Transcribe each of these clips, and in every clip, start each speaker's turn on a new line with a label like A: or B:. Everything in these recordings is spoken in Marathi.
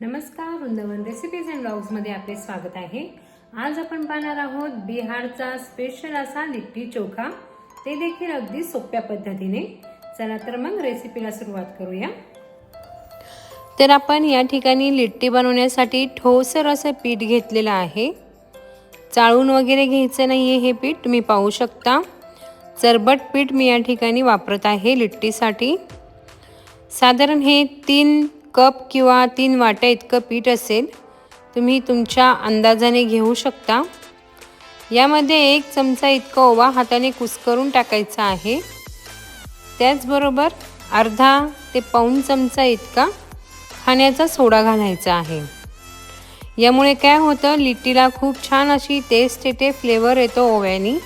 A: नमस्कार, वृंदावन रेसिपीज अँड ब्लॉग्समध्ये आपले स्वागत आहे। आज आपण पाहणार आहोत बिहारचा स्पेशल असा लिट्टी चोखा, ते देखील अगदी सोप्या पद्धतीने। चला तर मग रेसिपीला सुरुवात करूया। तर आपण या ठिकाणी लिट्टी बनवण्यासाठी ठोसर असं पीठ घेतलेलं आहे। चाळून वगैरे घ्यायचं नाहीये हे पीठ, तुम्ही पाहू शकता। चरबट पीठ मी या ठिकाणी वापरत आहे लिट्टीसाठी। साधारण हे 3 कप किंवा 3 वाट्या इतकं पीठ असेल, तुम्ही तुमच्या अंदाजाने घेऊ शकता। यामध्ये 1 चमचा इतका ओवा हाताने कुस्करून टाकायचा आहे। त्याचबरोबर अर्धा ते पाऊण चमचा इतका खाण्याचा सोडा घालायचा आहे। यामुळे काय होतं, लिट्टीला खूप छान अशी टेस्ट येते, फ्लेवर येतो ओव्यानी,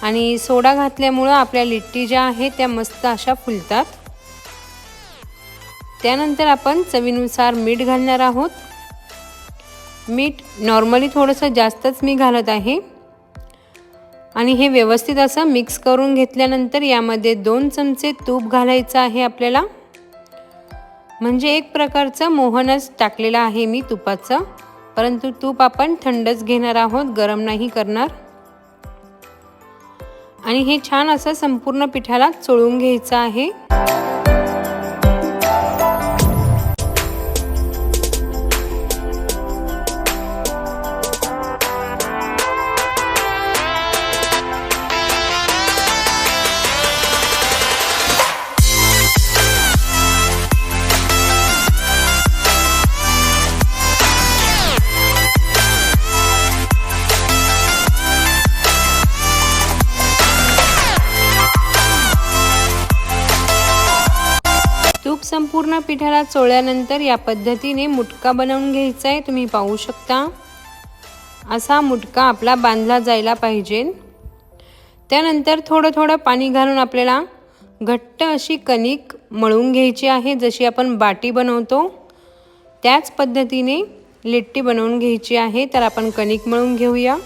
A: आणि सोडा घातल्यामुळे आपल्या लिट्टी ज्या आहेत त्या मस्त अशा फुलतात। त्यानंतर आपण चवीनुसार मीठ घालणार आहोत। मीठ नॉर्मली थोडंसं जास्तच मी घालत आहे, आणि हे व्यवस्थित असं मिक्स करून घेतल्यानंतर यामध्ये 2 चमचे तूप घालायचं आहे आपल्याला। म्हणजे एक प्रकारचं मोहनच टाकलेलं आहे मी तुपाचं, परंतु तूप आपण थंडच घेणार आहोत, गरम नाही करणार। आणि हे छान असं संपूर्ण पिठाला चोळून घ्यायचं आहे। तूप संपूर्ण पिठाला चोळल्यानंतर या पद्धतीने मुटका बनवून घ्यायचा आहे। तुम्ही पाहू शकता असा मुटका आपला बांधला जायला पाहिजे। त्यानंतर थोडं पाणी घालून आपल्याला घट्ट अशी कणिक मळून घ्यायची आहे। जशी आपण बाटी बनवतो त्याच पद्धतीने लिट्टी बनवून घ्यायची आहे। तर आपण कणिक मळून घेऊया।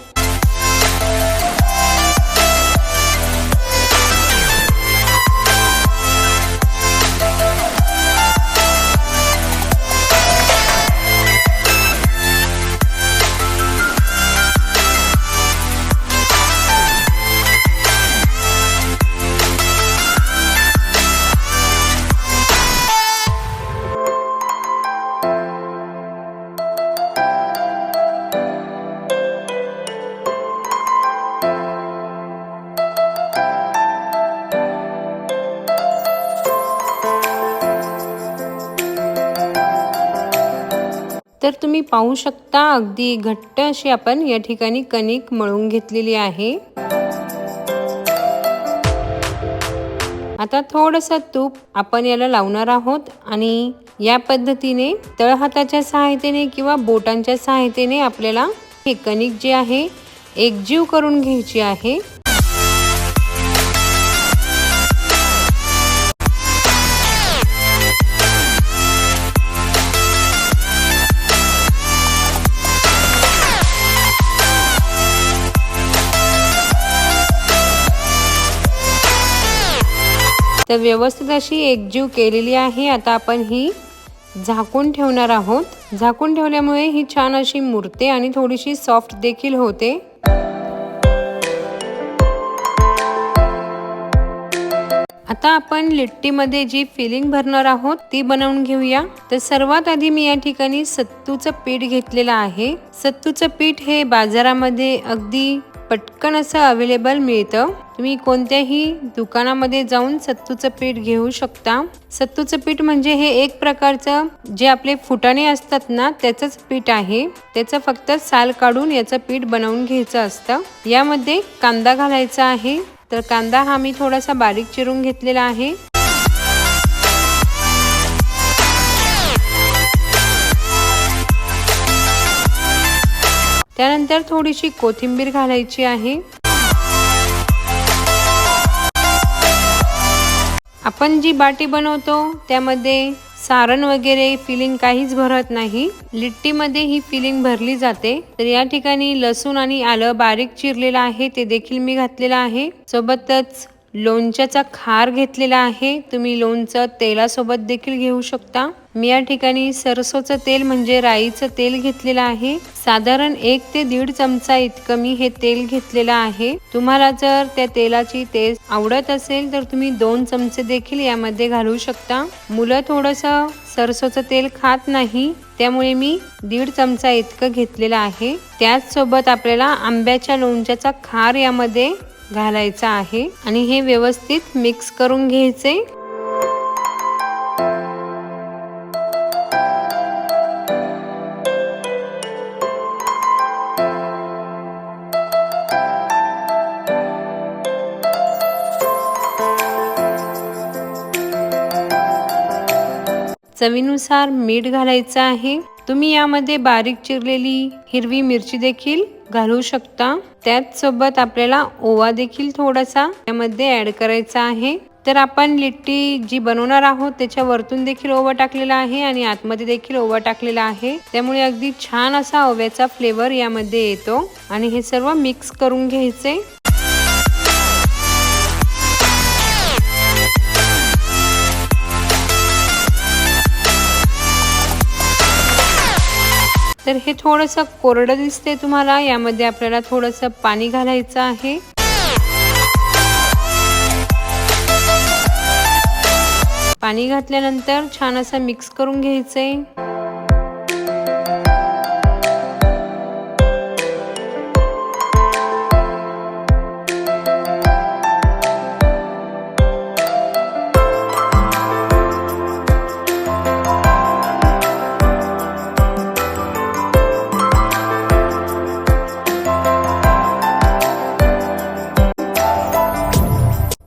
A: तर तुम्ही पाहू शकता अगदी घट्ट अशी आपण या ठिकाणी कणिक मळून घेतलेली आहे। आता थोडंसं तूप आपण याला लावणार आहोत, आणि या पद्धतीने तळहाताच्या सहायतेने किंवा बोटांच्या सहायतेने आपल्याला हे कणिक जे आहे एकजीव करून घ्यायची आहे। तर व्यवस्थित अशी एकजीव केलेली आहे। आता आपण ही झाकून ठेवणार आहोत। झाकून ठेवल्यामुळे ही छान अशी मुरते आणि थोडीशी सॉफ्ट देखील होते। आता आपण लिट्टीमध्ये जी फिलिंग भरणार आहोत ती बनवून घेऊया। तर सर्वात आधी मी या ठिकाणी सत्तूचं पीठ घेतलेलं आहे। सत्तूचं पीठ हे बाजारामध्ये अगदी पटकन असं अवेलेबल मिळतं। तुम्ही कोणत्याही दुकानामध्ये जाऊन सत्तूचं पीठ घेऊ शकता। सत्तूचं पीठ म्हणजे हे एक प्रकारचं जे आपले फुटाणे असतात ना, त्याचंच पीठ आहे। त्याचं फक्त साल काढून याचं पीठ बनवून घ्यायचं असतं। यामध्ये कांदा घालायचा आहे। तर कांदा हा मी थोडासा बारीक चिरून घेतलेला आहे। त्यानंतर थोडीशी कोथिंबीर घालायची आहे। आपण जी बाटी बनवतो त्यामध्ये सारण वगैरे फिलिंग काहीच भरत नाही, लिट्टीमध्ये ही फिलिंग भरली जाते। तर या ठिकाणी लसूण आणि आलं बारीक चिरलेलं आहे ते देखील मी घातलेलं आहे। सोबतच लोणच्याचा खार घेतलेला आहे। तुम्ही लोणचं तेलासोबत देखील घेऊ शकता। मी या ठिकाणी सरसोचं तेल म्हणजे राईचं तेल घेतलेलं आहे। साधारण 1 ते 1.5 चमचा इतकं मी हे तेल घेतलेलं आहे। तुम्हाला जर त्या तेलाची टेस्ट आवडत असेल तर तुम्ही 2 चमचे देखील यामध्ये घालू शकता। मुलं थोडंसं सरसोचं तेल खात नाही, त्यामुळे मी 1.5 चमचा इतकं घेतलेलं आहे। त्याच सोबत आपल्याला आंब्याच्या लोणच्याचा खार यामध्ये घालायचा आहे आणि हे व्यवस्थित मिक्स करून घ्यायचे। चवीनुसार मीठ घालायचं आहे। तुम्ही यामध्ये बारीक चिरलेली हिरवी मिरची देखील घालू शकता। त्याच सोबत आपल्याला ओवा देखील थोडासा यामध्ये ऍड करायचा आहे। तर आपण लिट्टी जी बनवणार आहोत त्याच्या वरतून देखील ओवा टाकलेला आहे आणि आतमध्ये देखील ओवा टाकलेला आहे, त्यामुळे अगदी छान असा ओव्याचा फ्लेवर यामध्ये येतो आणि हे सर्व मिक्स करून घ्यायचे। तर हे थोडंसं कोरडं दिसते तुम्हाला, यामध्ये आपल्याला थोडंसं पाणी घालायचं आहे। पाणी घातल्यानंतर छान असं मिक्स करून घ्यायचंय।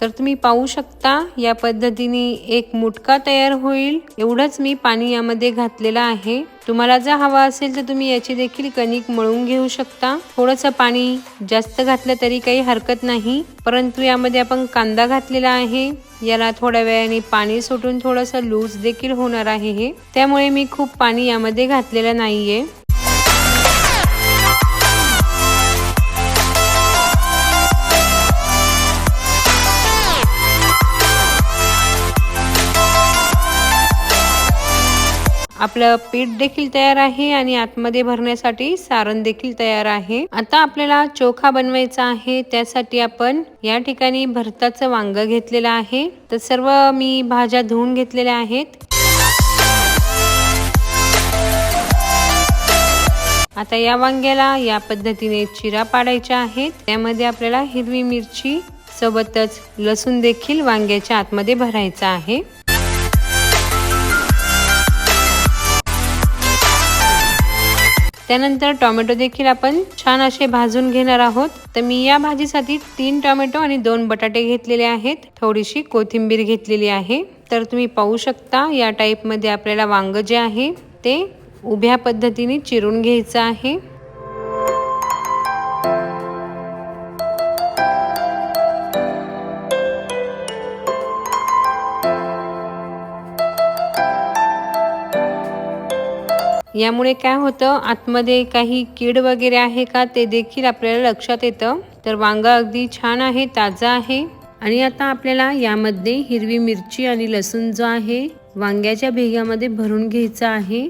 A: तर तुम्ही पाहू शकता या पद्धतीने एक मुटका तयार होईल, एवढंच मी पाणी यामध्ये घातलेलं आहे। तुम्हाला जर हवा असेल तर तुम्ही याची देखील कणिक मळून घेऊ शकता। थोडंसं पाणी जास्त घातलं तरी काही हरकत नाही, परंतु यामध्ये आपण कांदा घातलेला आहे, याला थोड्या वेळाने पाणी सुटून थोडंसं लूज देखील होणार आहे हे, त्यामुळे मी खूप पाणी यामध्ये घातलेलं नाहीये। आपलं पीठ देखील तयार आहे आणि आतमध्ये भरण्यासाठी सारण देखील तयार आहे। आता आपल्याला चोखा बनवायचा आहे, त्यासाठी आपण या ठिकाणी भरताचं वांग घेतलेलं आहे। तर सर्व मी भाज्या धुवून घेतलेल्या आहेत। आता या वांग्याला या पद्धतीने चिरा पाडायच्या आहेत। त्यामध्ये आपल्याला हिरवी मिरची सोबतच लसूण देखील वांग्याच्या आतमध्ये भरायचा आहे। त्यानंतर टोमॅटो देखील आपण छान असे भाजून घेणार आहोत। तर मी या भाजीसाठी 3 टोमॅटो आणि 2 बटाटे घेतलेले आहेत, थोडीशी कोथिंबीर घेतलेली आहे। तर तुम्ही पाहू शकता या टाइप मध्ये आपल्याला वांग जे आहे ते उभ्या पद्धतीने चिरून घ्यायचं आहे। यामुळे काय होतं, आतमध्ये काही कीड वगैरे आहे का ते देखील आपल्याला लक्षात येतं। तर वांग अगदी छान आहे, ताजं आहे। आणि आता आपल्याला यामध्ये हिरवी मिरची आणि लसूण जो आहे वांग्याच्या भेगामध्ये भरून घ्यायचा आहे।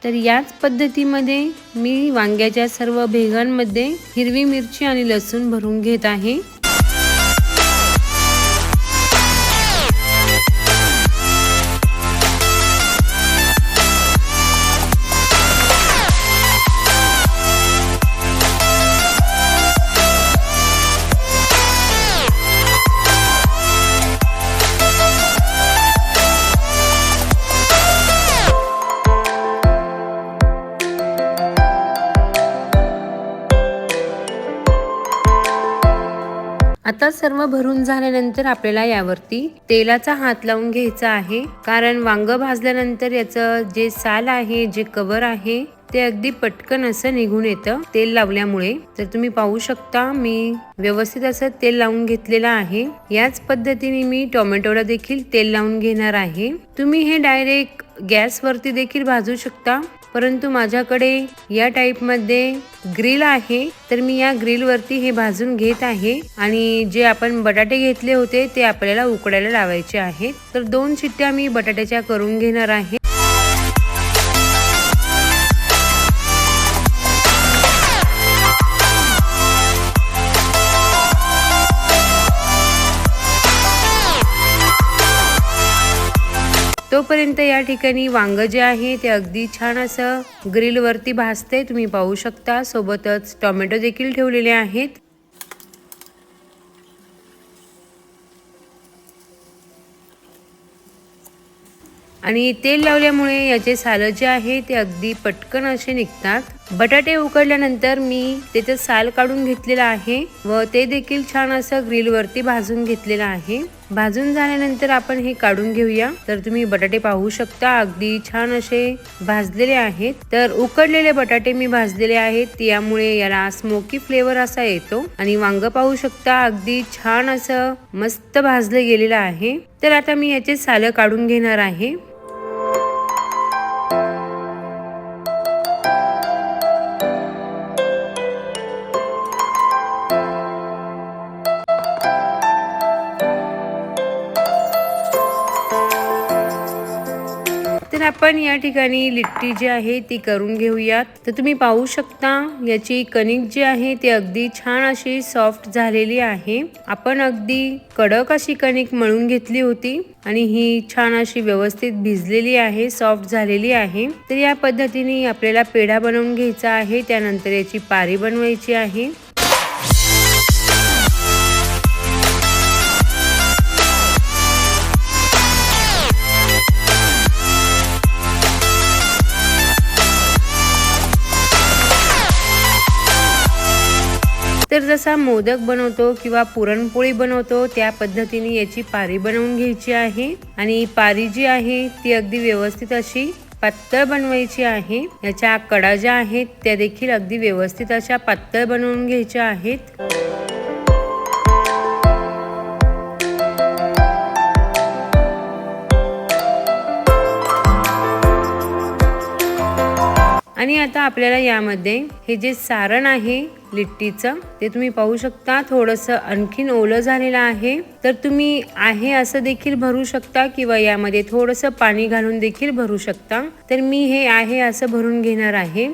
A: तर याच पद्धतीमध्ये मी वांग्याच्या सर्व भेगांमध्ये हिरवी मिरची आणि लसूण भरून घेत आहे। आता सर्व भरून झाल्यानंतर आपल्याला यावरती तेलाचा हात लावून घ्यायचा आहे, कारण वांग भाजल्यानंतर याचं जे साल आहे, जे कव्हर आहे ते अगदी पटकन असं निघून येतं तेल लावल्यामुळे। तर तुम्ही पाहू शकता मी व्यवस्थित असं तेल लावून घेतलेलं आहे। याच पद्धतीने मी टोमॅटोला देखील तेल लावून घेणार आहे। तुम्ही हे डायरेक्ट गॅस वरती देखील भाजू शकता, परंतु माझ्याकडे या टाइप मध्ये ग्रिल आहे, तर मी या ग्रिल वरती हे भाजून घेत आहे आणि जे आपण बटाटे घेतले होते ते आपल्याला उकडायला लावायचे आहेत. तर 2 शिट्ट्या मी बटाट्याच्या करून घेणार आहे. तोपर्यंत या ठिकाणी वांग जे आहे ते अगदी छान असं ग्रिल वरती भाजते, तुम्ही पाहू शकता. सोबतच टोमॅटो देखील ठेवलेले आहेत. आणि तेल लावल्यामुळे याचे साल जे आहे ते अगदी पटकन असे निघतात. बटाटे उकडल्यानंतर मी त्याचे साल काढून घेतलेला आहे व ते देखील छान असं ग्रिल वरती भाजून घेतलेलं आहे. भाजून झाल्यानंतर आपण हे काढून घेऊया. तर तुम्ही बटाटे पाहू शकता अगदी छान असे भाजलेले आहेत. तर उकडलेले बटाटे मी भाजलेले आहेत, यामुळे याला स्मोकी फ्लेवर असा येतो. आणि वांग पाहू शकता अगदी छान असं मस्त भाजले गेलेलं आहे. तर आता मी याचे साल काढून घेणार आहे. तर आपण या ठिकाणी लिट्टी जी आहे ती करून घेऊयात. तर तुम्ही पाहू शकता याची कणिक जी आहे ती अगदी छान अशी सॉफ्ट झालेली आहे. आपण अगदी कडक अशी कणिक मळून घेतली होती आणि ही छान अशी व्यवस्थित भिजलेली आहे, सॉफ्ट झालेली आहे. तर या पद्धतीने आपल्याला पेढा बनवून घ्यायचा आहे. त्यानंतर याची पारी बनवायची आहे. तर जसा मोदक बनवतो किंवा पुरणपोळी बनवतो त्या पद्धतीने याची पारी बनवून घ्यायची आहे. आणि पारी जी आहे ती अगदी व्यवस्थित अशी पातळ बनवायची आहे. याच्या कडा ज्या आहेत त्या देखील अगदी व्यवस्थित अशा पातळ बनवून घ्यायच्या आहेत. आणि आता आपल्याला यामध्ये हे जे सारण आहे लिट्टीचं ते तुम्ही पाहू शकता थोडंसं आणखीन ओलं झालेलं आहे. तर तुम्ही आहे असं देखील भरू शकता किंवा यामध्ये थोडंसं पाणी घालून देखील भरू शकता. तर मी हे आहे असं भरून घेणार आहे.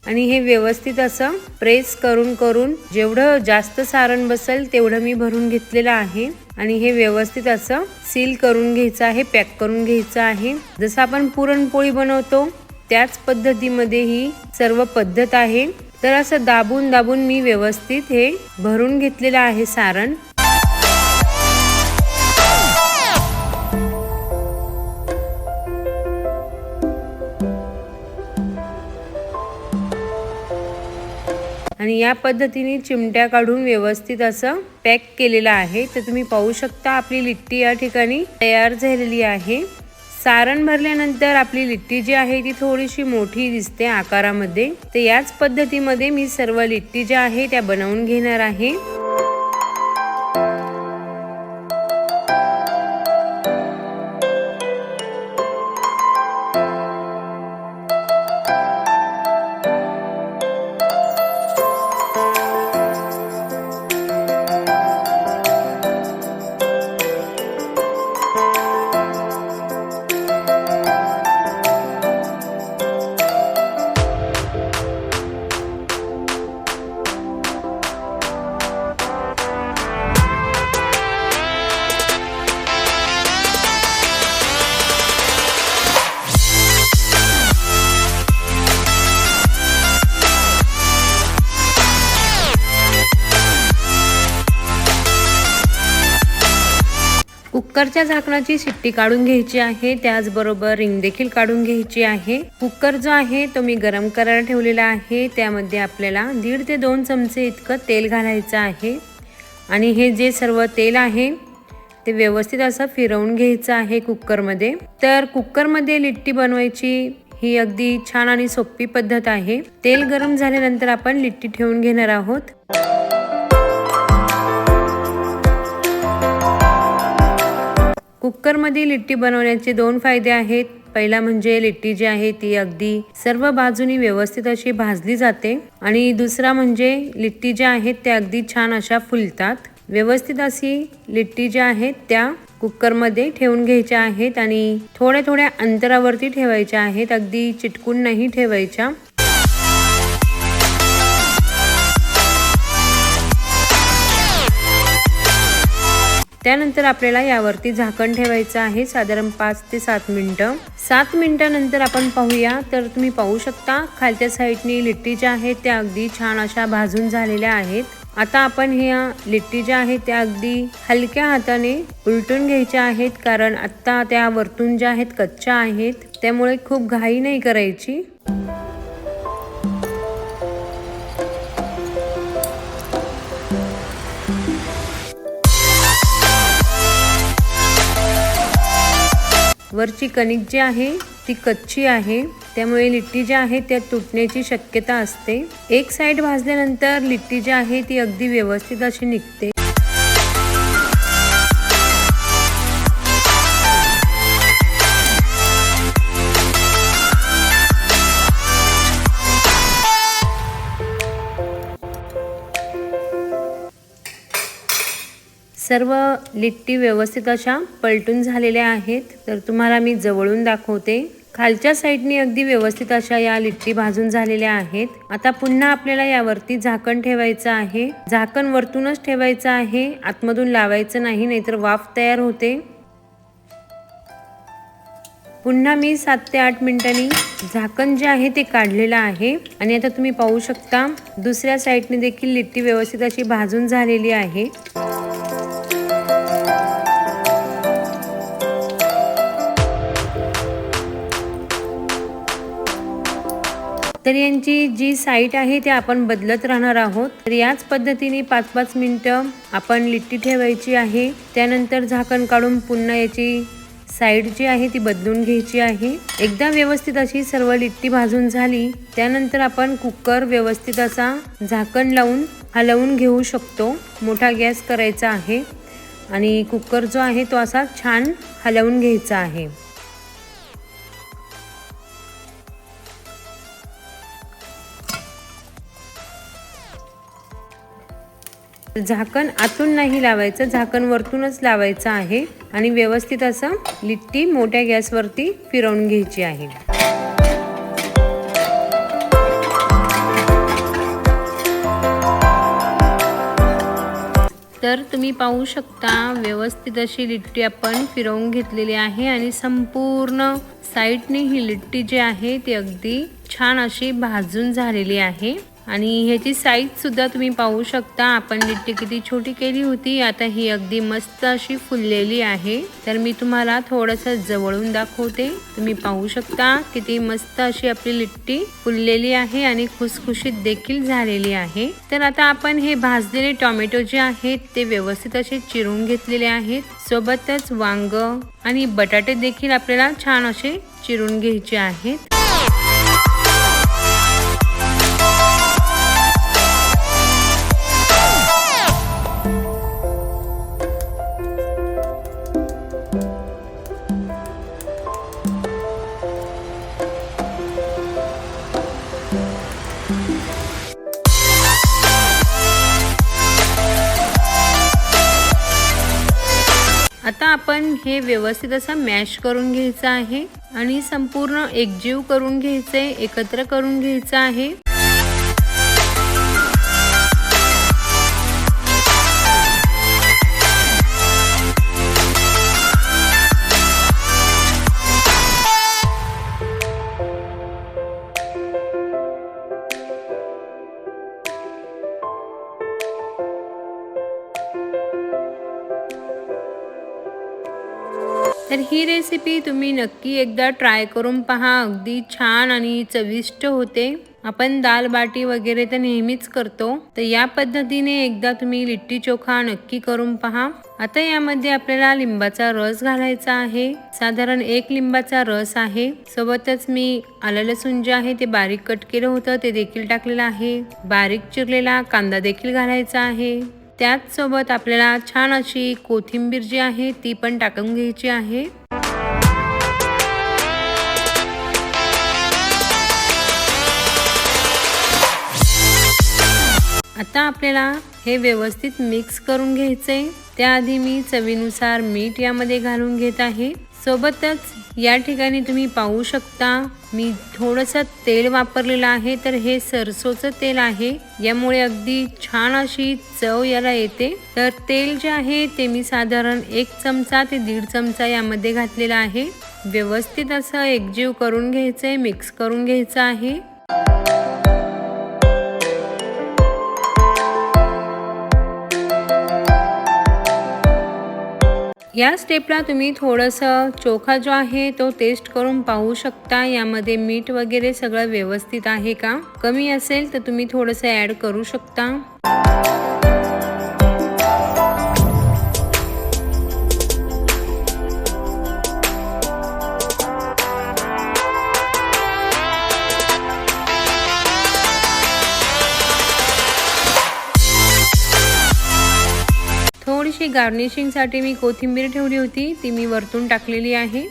A: आणि हे व्यवस्थित असं प्रेस करून करून जेवढं जास्त सारण बसेल तेवढं मी भरून घेतलेलं आहे. आणि हे व्यवस्थित असं सील करून घ्यायचं आहे, पॅक करून घ्यायचं आहे. जसं आपण पुरणपोळी बनवतो त्याच पद्धतीमध्ये ही सर्व पद्धत आहे. तर असं दाबून दाबून मी व्यवस्थित हे भरून घेतलेलं आहे सारण. आणि या पद्धतीने चिमट्या काढून व्यवस्थित असं पॅक केलेलं आहे. तर तुम्ही पाहू शकता आपली लिट्टी या ठिकाणी तयार झालेली आहे. सारण भरल्यानंतर आपली लिट्टी जी आहे ती थोडीशी मोठी दिसते आकारामध्ये. तर याच पद्धतीमध्ये मी सर्व लिट्टी ज्या आहे त्या बनवून घेणार आहे. कुकरच्या झाकणाची शिट्टी काढून घ्यायची आहे. त्याचबरोबर रिंग देखील काढून घ्यायची आहे. कुकर जो आहे तो मी गरम करायला ठेवलेला आहे. त्यामध्ये आपल्याला 1.5 ते 2 चमचे इतकं तेल घालायचं आहे. आणि हे जे सर्व तेल आहे ते व्यवस्थित असं फिरवून घ्यायचं आहे कुकरमध्ये. तर कुकरमध्ये लिट्टी बनवायची ही अगदी छान आणि सोपी पद्धत आहे. तेल गरम झाल्यानंतर आपण लिट्टी ठेवून घेणार आहोत. कुकरमध्ये लिट्टी बनवण्याचे 2 फायदे आहेत. पहिला म्हणजे लिट्टी जी आहे ती अगदी सर्व बाजूनी व्यवस्थित अशी भाजली जाते आणि दुसरा म्हणजे लिट्टी ज्या आहेत त्या अगदी छान अशा फुलतात. व्यवस्थित अशी लिट्टी ज्या आहेत त्या कुकरमध्ये ठेवून घ्यायच्या आहेत आणि थोड्या थोड्या अंतरावरती ठेवायच्या आहेत, अगदी चिटकून नाही ठेवायच्या. त्यानंतर आपल्याला यावरती झाकण ठेवायचं आहे साधारण 5 ते 7 मिनिटं. 7 मिनिटांनंतर आपण पाहूया तर तुम्ही पाहू शकता खालच्या साईडनी लिट्टी ज्या आहेत त्या अगदी छान अशा भाजून झालेल्या आहेत. आता आपण ह्या लिट्टी ज्या आहेत त्या अगदी हलक्या हाताने उलटून घ्यायच्या आहेत, कारण आता त्या वरतून ज्या आहेत कच्च्या आहेत, त्यामुळे खूप घाई नाही करायची. वरची कणिक जी आहे ती कच्ची आहे, त्यामुळे लिट्टी जी आहे त्या तुटण्याची शक्यता असते. एक साइड भाजल्यानंतर लिट्टी जी आहे ती अगदी व्यवस्थित अशी निघते. सर्व लिट्टी व्यवस्थित अशा पलटून झालेल्या आहेत. तर तुम्हाला मी जवळून दाखवते. खालच्या साईडनी अगदी व्यवस्थित अशा या लिट्टी भाजून झालेल्या आहेत. आता पुन्हा आपल्याला यावरती झाकण ठेवायचं आहे. झाकण वरतूनच ठेवायचं आहे, आतमधून लावायचं नाही, नाहीतर वाफ तयार होते. पुन्हा मी 7 ते 8 मिनिटांनी झाकण जे आहे ते काढलेलं आहे आणि आता तुम्ही पाहू शकता दुसऱ्या साईडने देखील लिट्टी व्यवस्थित अशी भाजून झालेली आहे. तर यांची जी साईड आहे ते आपण बदलत राहणार आहोत. तर याच पद्धतीने 5-5 मिनिटं आपण लिट्टी ठेवायची आहे. त्यानंतर झाकण काढून पुन्हा याची साईड जी आहे ती बदलून घ्यायची आहे. एकदा व्यवस्थित अशी सर्व लिट्टी भाजून झाली त्यानंतर आपण कुकर व्यवस्थित असा झाकण लावून हलवून घेऊ शकतो. मोठा गॅस करायचा आहे आणि कुकर जो आहे तो असा छान हलवून घ्यायचा आहे. झाकण आतून नाही लावायचं, झाकण वरतूनच लावायचं आहे आणि व्यवस्थित असं लिट्टी मोठ्या गॅसवरती फिरवून घ्यायची आहे. तर तुम्ही पाहू शकता व्यवस्थित अशी लिट्टी आपण फिरवून घेतलेली आहे आणि संपूर्ण साईडने ही लिट्टी जी आहे ती अगदी छान अशी भाजून झालेली आहे. आणि ह्याची साईज सुद्धा तुम्ही पाहू शकता. आपण लिट्टी किती छोटी केली होती, आता ही अगदी मस्त अशी फुललेली आहे. तर मी तुम्हाला थोडंसं जवळून दाखवते. तुम्ही पाहू शकता किती मस्त अशी आपली लिट्टी फुललेली आहे आणि खुसखुशीत देखील झालेली आहे. तर आता आपण हे भाजलेले टोमॅटो जे आहेत ते व्यवस्थित असे चिरून घेतलेले आहेत. सोबतच वांग आणि बटाटे देखील आपल्याला छान असे चिरून घ्यायचे आहेत. आता आपण हे व्यवस्थित असं मॅश करून घ्यायचं आहे आणि संपूर्ण एकजीव करून घ्यायचे, एकत्र करून घ्यायचं आहे. तर ही रेसिपी तुम्ही नक्की एकदा ट्राय करून पहा. अगदी छान आणि चविष्ट होते. आपण दाल बाटी वगैरे तर नेहमीच करतो, तर या पद्धतीने एकदा तुम्ही लिट्टी चोखा नक्की करून पहा. आता यामध्ये आपल्याला लिंबाचा रस घालायचा आहे. साधारण 1 लिंबाचा रस आहे. सोबतच मी आलं लसूण जे आहे ते बारीक कट केलं होतं ते देखील टाकलेलं आहे. बारीक चिरलेला कांदा देखील घालायचा आहे. त्याच सोबत आपल्याला छान अशी कोथिंबीर जी आहे ती पण टाकून घ्यायची आहे। आता आपल्याला हे व्यवस्थित मिक्स करून घ्यायचे। त्याआधी मी चवीनुसार मीठ यामध्ये घालून घेत आहे। सोबतच या ठिकाणी तुम्ही पाहू शकता मी थोडंसं तेल वापरलेलं आहे, तर हे सरसोचं तेल आहे, यामुळे अगदी छान अशी चव याला येते। तर तेल जे आहे ते मी साधारण 1 चमचा ते 1.5 चमचा यामध्ये घातलेला आहे। व्यवस्थित असं एकजीव करून घ्यायचंय, मिक्स करून घ्यायचं आहे। या स्टेपला तुम्ही थोडंसं चोखा जो आहे तो टेस्ट करून पाहू शकता, यामध्ये मीठ वगैरे सगळं व्यवस्थित आहे का। कमी असेल तर तुम्ही थोडंसं ॲड करू शकता। थोडीशी गार्निशिंग साठी मी कोथिंबीर ठेवली होती, ती मी वरतून टाकलेली आहे।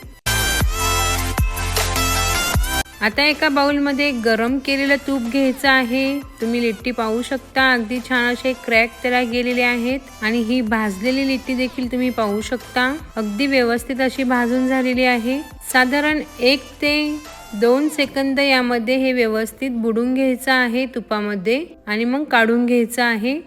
A: आता एका बाउल मध्ये गरम केलेलं तूप घ्यायचं आहे। तुम्ही लिट्टी पाहू शकता, अगदी छान असे क्रॅक त्याला गेलेले आहेत आणि ही भाजलेली लिट्टी देखील तुम्ही पाहू शकता, अगदी व्यवस्थित अशी भाजून झालेली आहे। साधारण 1 ते 2 सेकंद यामध्ये हे व्यवस्थित बुडून घ्यायचं आहे तुपामध्ये आणि मग काढून घ्यायचं आहे।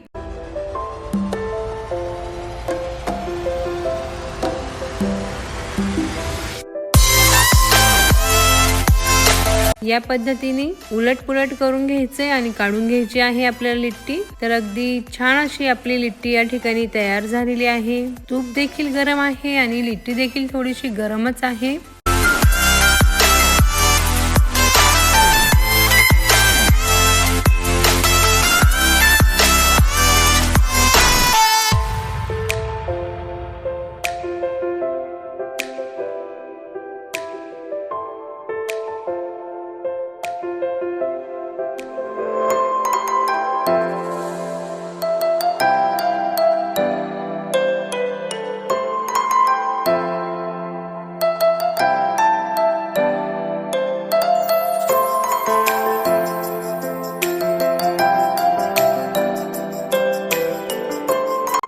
A: या पद्धतीने उलटपुलट करून घ्यायचे आणि काढून घ्यायची आहे आपल्याला लिट्टी। तर अगदी छान अशी आपली लिट्टी या ठिकाणी तयार झालेली आहे। तूप देखील गरम आहे आणि लिट्टी देखील थोडीशी गरमच आहे।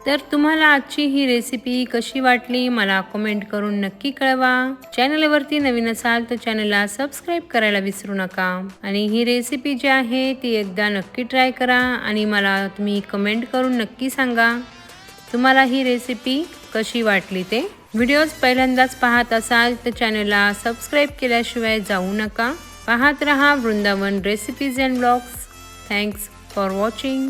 A: तर तुम्हाला आजची ही रेसिपी कशी वाटली मला कमेंट करून नक्की कळवा। चॅनलवरती नवीन असाल तर चॅनलला सबस्क्राइब करायला विसरू नका आणि ही रेसिपी जी आहे ती एकदा नक्की ट्राय करा आणि मला तुम्ही कमेंट करून नक्की सांगा तुम्हाला ही रेसिपी कशी वाटली ते। व्हिडिओज पहिल्यांदाच पाहत असाल तर चॅनलला सबस्क्राइब केल्याशिवाय जाऊ नका। पाहत रहा Vrindavan recipes and blogs. Thanks for watching.